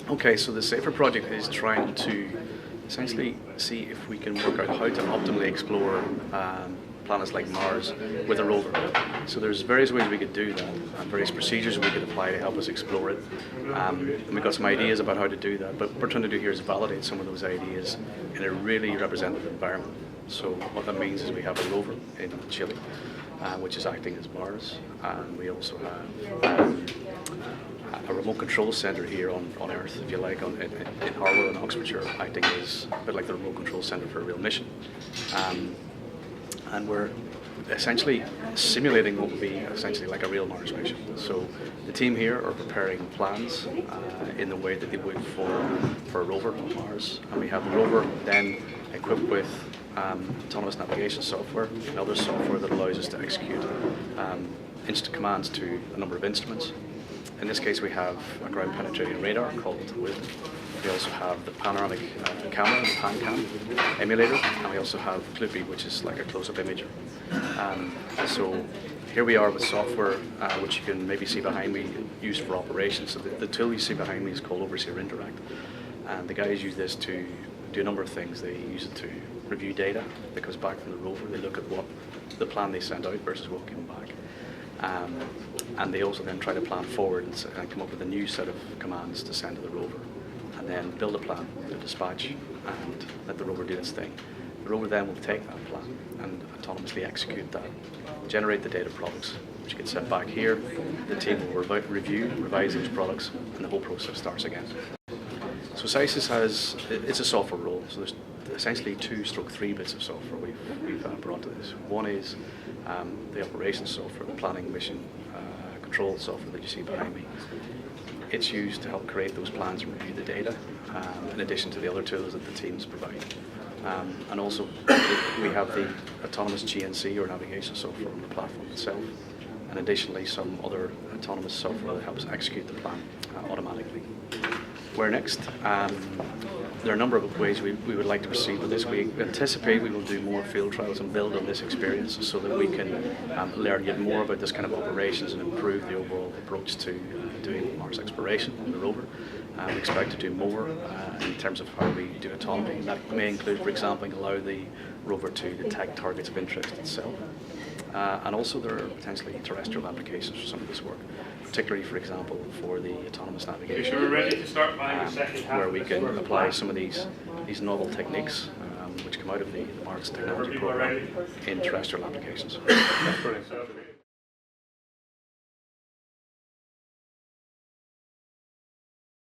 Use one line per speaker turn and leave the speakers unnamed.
Okay, so the SAFER project is trying to essentially see if we can work out how to optimally explore planets like Mars with a rover. So there's various ways we could do that, and various procedures we could apply to help us explore it. And we've got some ideas about how to do that, but what we're trying to do here is validate some of those ideas in a really representative environment. So what that means is we have a rover in Chile, which is acting as Mars, and we also have a remote control centre here on Earth, if you like, in Harlow in Oxfordshire, acting as a bit like the remote control centre for a real mission. And we're essentially simulating what would be essentially like a real Mars mission. So the team here are preparing plans in the way that they would for a rover on Mars, and we have the rover then equipped with autonomous navigation software and other software that allows us to execute instant commands to a number of instruments. In this case, we have a ground penetrating radar called Woover. We also have the panoramic camera, the PanCam emulator, and we also have Clippy, which is like a close-up imager. So here we are with software, which you can maybe see behind me, used for operations. So the tool you see behind me is called Overseer Interact, and the guys use this to do a number of things. They use it to review data that comes back from the rover. They look at what the plan they sent out versus what came back. And they also then try to plan forward and come up with a new set of commands to send to the rover, and then build a plan to dispatch and let the rover do its thing. The rover then will take that plan and autonomously execute that, generate the data products, which get sent back here. The team will review, revise those products, and the whole process starts again. So SCISYS it's a software role, so there's essentially 2/3 bits of software we've brought to this. One is the operations software, the planning, mission, control software that you see behind me. It's used to help create those plans and review the data, in addition to the other tools that the teams provide. And also we have the autonomous GNC or navigation software on the platform itself, and additionally some other autonomous software that helps execute the plan automatically. Where next? There are a number of ways we would like to proceed with this. We anticipate we will do more field trials and build on this experience so that we can learn yet more about this kind of operations and improve the overall approach to doing Mars exploration on the rover. We expect to do more in terms of how we do autonomy. That may include, for example, allow the rover to detect targets of interest itself. And also there are potentially terrestrial applications for some of this work, particularly, for example, for the autonomous navigation, where we can apply some of these novel techniques which come out of the Mars Technology Program in terrestrial applications.